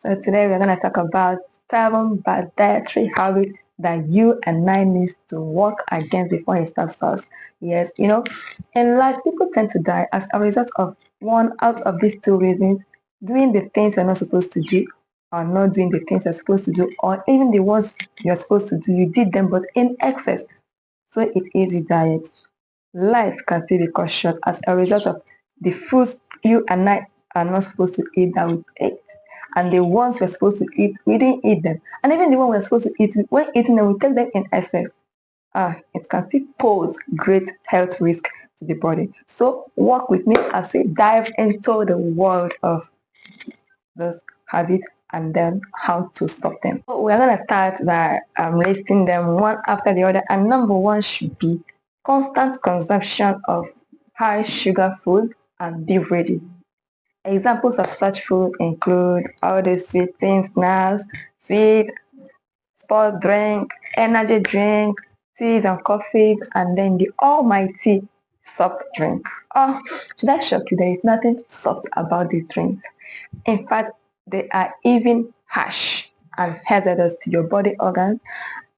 So today we're going to talk about 7 bad dietary habits that you and I need to work against before it stops us. Yes, in life people tend to die as a result of one out of these two reasons: doing the things you're not supposed to do, or not doing the things you're supposed to do, or even the ones you're supposed to do, you did them but in excess. So it is with diet. Life can still be cut short as a result of the foods you and I are not supposed to eat that we ate. And the ones we're supposed to eat, we didn't eat them. And even the one we're supposed to eat, when eating them, we take them in excess. It can still pose great health risk to the body. So work with me as we dive into the world of this habit and then how to stop them. So we're going to start by listing them one after the other. And number one should be constant consumption of high sugar food and beverages. Examples of such food include all the sweet things, snacks, sweet, sport drink, energy drink, teas and coffees, and then the almighty soft drink. Oh, should I shock you? There is nothing soft about these drinks. In fact, they are even harsh and hazardous to your body organs.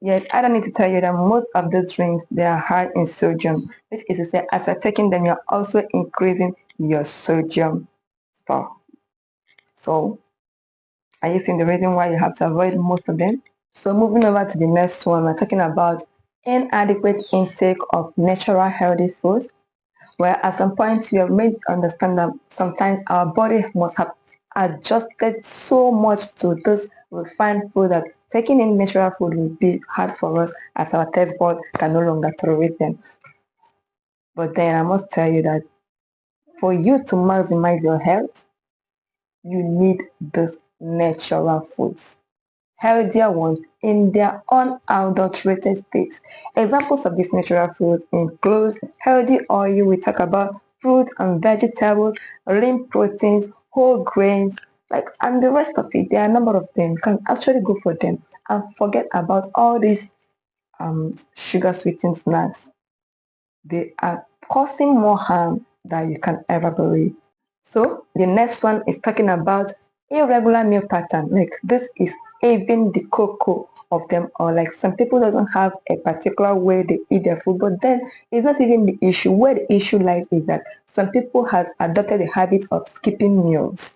Yet, I don't need to tell you that most of these drinks, they are high in sodium, which is to say, as you're taking them, you're also increasing your sodium store. So, are you seeing the reason why you have to avoid most of them? So, moving over to the next one, we're talking about inadequate intake of natural healthy foods, where at some point we have made understand that sometimes our body must have adjusted so much to this refined food that taking in natural food will be hard for us as our taste bud can no longer tolerate them. But then I must tell you that for you to maximize your health, you need these natural foods, healthier ones in their unadulterated states. Examples of these natural foods include healthy oil, we talk about fruit and vegetables, lean proteins, whole grains, and the rest of it. There are a number of them. You can actually go for them and forget about all these sugar sweetened snacks. They are causing more harm than you can ever believe. So the next one is talking about irregular meal pattern. Like this is even the cocoa of them all. Like some people doesn't have a particular way they eat their food, but then it's not even the issue. Where the issue lies is that some people have adopted the habit of skipping meals,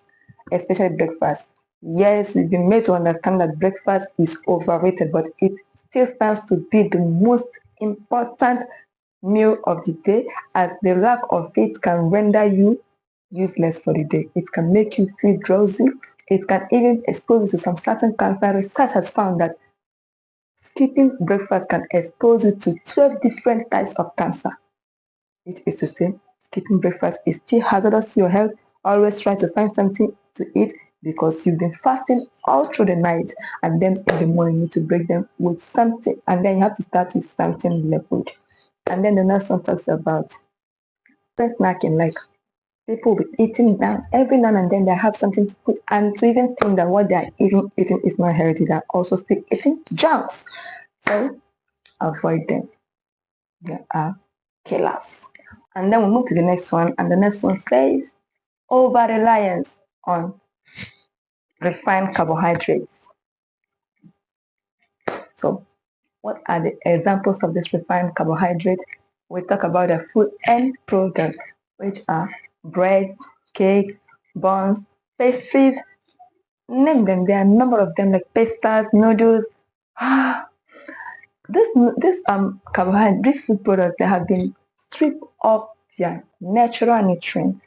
especially breakfast. Yes, we've been made to understand that breakfast is overrated, but it still stands to be the most important meal of the day, as the lack of it can render you useless for the day. It can make you feel drowsy. It can even expose you to some certain cancer. Research has found that skipping breakfast can expose you to 12 different types of cancer. It is the same. Skipping breakfast is still hazardous to your health. Always try to find something to eat because you've been fasting all through the night, and then in the morning you need to break them with something, and then you have to start with something liquid. And then the next one talks about snacking, like people will be eating down every now and then they have something to put, and to even think that what they are even eating is not healthy, they're also still eating junks. So avoid them. They are killers. And then we move to the next one, and the next one says over reliance on refined carbohydrates. So what are the examples of this refined carbohydrate? We talk about the food end product, which are bread, cakes, buns, pastries. Name them. There are a number of them, like pastas, noodles. This carbohydrate, these food products, they have been stripped of their natural nutrients.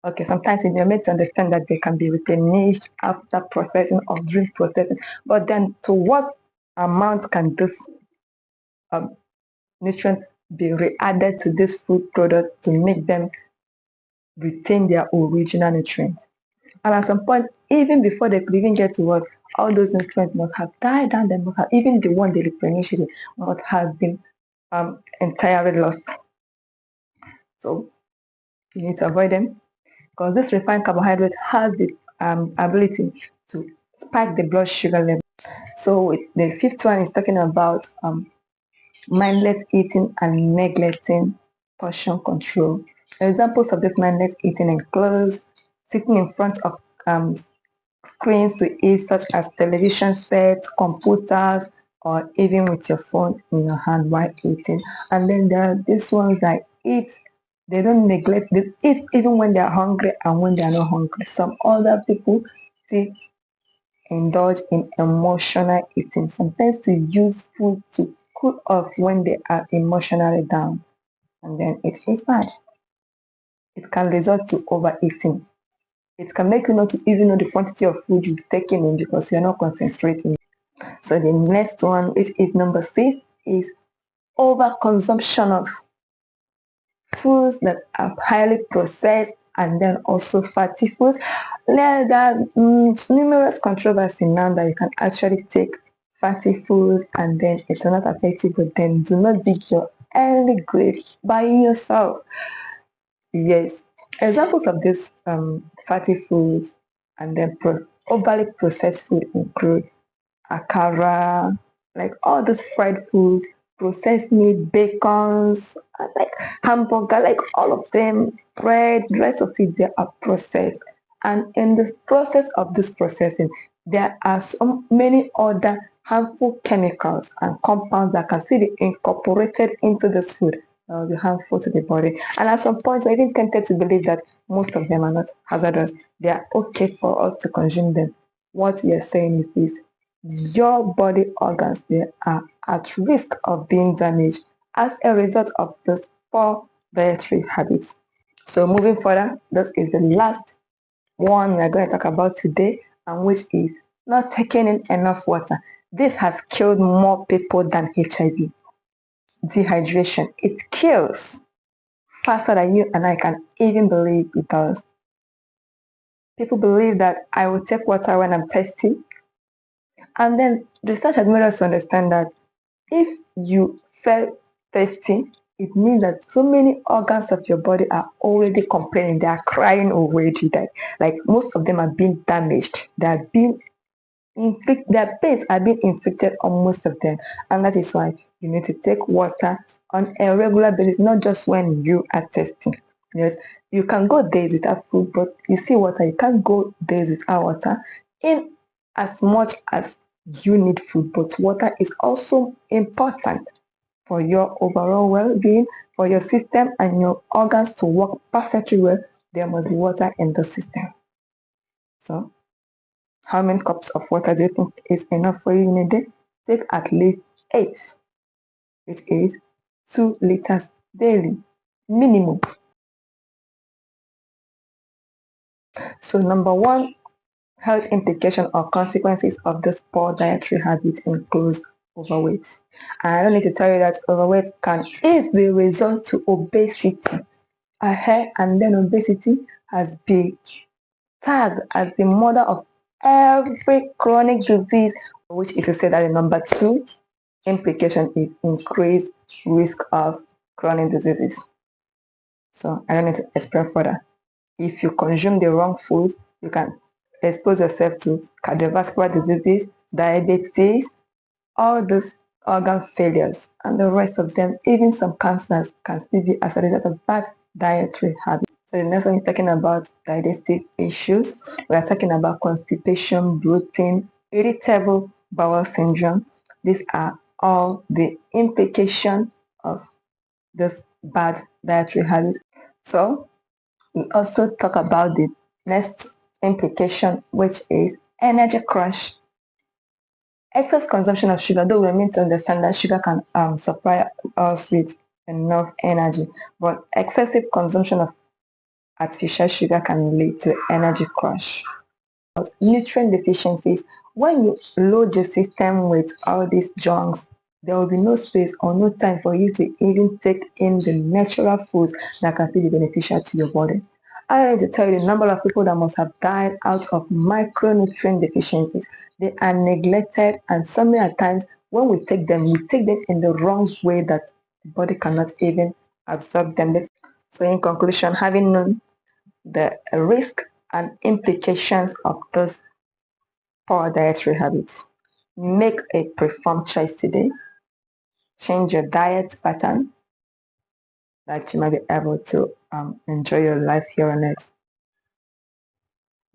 Okay, sometimes we are made to understand that they can be replenished after processing or during processing, but then to what amount can this um, nutrients be re-added to this food product to make them retain their original nutrients? And at some point, even before they could even get to us, all those nutrients must have died down. They must have, even the one they replenish it must have been entirely lost. So you need to avoid them because this refined carbohydrate has the ability to spike the blood sugar level. So the fifth one is talking about mindless eating and neglecting portion control. Examples of this mindless eating include sitting in front of screens to eat, such as television sets, computers, or even with your phone in your hand while eating. And then there are these ones that eat, they don't neglect, they eat even when they are hungry and when they are not hungry. Some other people see indulge in emotional eating, sometimes to use food to cool off when they are emotionally down. And then it is bad. It can result to overeating. It can make you not to even know the quantity of food you've taken in because you're not concentrating. So the next one, which is number 6, is overconsumption of foods that are highly processed and then also fatty foods. There are numerous controversy now that you can actually take fatty foods and then it will not affect you, but then do not dig your early grave by yourself. Yes, examples of these fatty foods and then overly processed food include akara, like all those fried foods, processed meat, bacons, like hamburger, like all of them, bread, the rest of it, they are processed. And in the process of this processing, there are so many other harmful chemicals and compounds that can still be incorporated into this food that will be harmful to the body. And at some point, we're even tempted to believe that most of them are not hazardous. They are okay for us to consume them. What you're saying is this: your body organs, they are at risk of being damaged as a result of this poor dietary habits. So moving further, this is the last one we're going to talk about today, and which is not taking in enough water. This has killed more people than HIV. Dehydration, it kills faster than you and I can even believe it does. People believe that I will take water when I'm thirsty, and then research has made us understand that if you feel thirsty, it means that so many organs of your body are already complaining. They are crying already. That like most of them are being damaged. They are being their pains are being inflicted on most of them, and that is why you need to take water on a regular basis, not just when you are thirsty. Yes, you can go days without food, but you see water, you can't go days without water. In as much as you need food, but water is also important for your overall well-being, for your system and your organs to work perfectly well. There must be water in the system. So how many cups of water do you think is enough for you in a day? Take at least 8, which is 2 liters daily minimum. So number one, health implication or consequences of this poor dietary habit includes overweight. And I don't need to tell you that overweight can easily result to obesity. And then obesity has been tagged as the mother of every chronic disease, which is to say that the number 2 implication is increased risk of chronic diseases. So I don't need to explain further. If you consume the wrong foods, you can expose yourself to cardiovascular diseases, diabetes, all these organ failures, and the rest of them, even some cancers, can still be as a result of bad dietary habits. So the next one is talking about digestive issues. We are talking about constipation, bloating, irritable bowel syndrome. These are all the implications of this bad dietary habit. So we also talk about the next implication, which is energy crash. Excess consumption of sugar, though we mean to understand that sugar can supply us with enough energy, but excessive consumption of artificial sugar can lead to energy crash. Nutrient deficiencies. When you load your system with all these junks, there will be no space or no time for you to even take in the natural foods that can still be beneficial to your body. I need to tell you the number of people that must have died out of micronutrient deficiencies. They are neglected, and so many times when we take them in the wrong way that the body cannot even absorb them. So, in conclusion, having known the risk and implications of those poor dietary habits, make a preformed choice today. Change your diet pattern that you might be able to enjoy your life here on earth.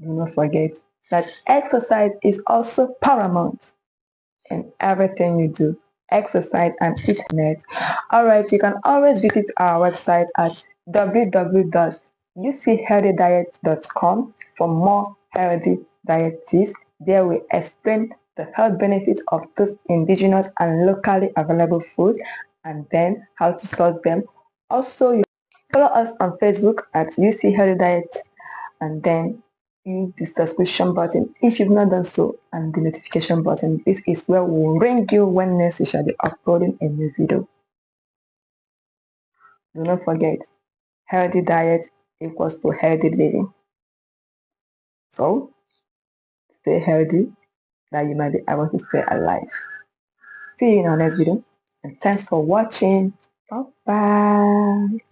Do not forget that exercise is also paramount in everything you do. Exercise and eat net. Alright, you can always visit our website at www.uchealthydiet.com for more healthy diet tips. There we explain the health benefits of those indigenous and locally available foods and then how to source them. Also, you follow us on Facebook at UC Healthy Diet and then use the subscription button if you've not done so and the notification button. This is where we'll ring you when next we shall be uploading a new video. Do not forget, healthy diet equals to healthy living. So stay healthy that you might be able to stay alive. See you in our next video and thanks for watching. Bye bye.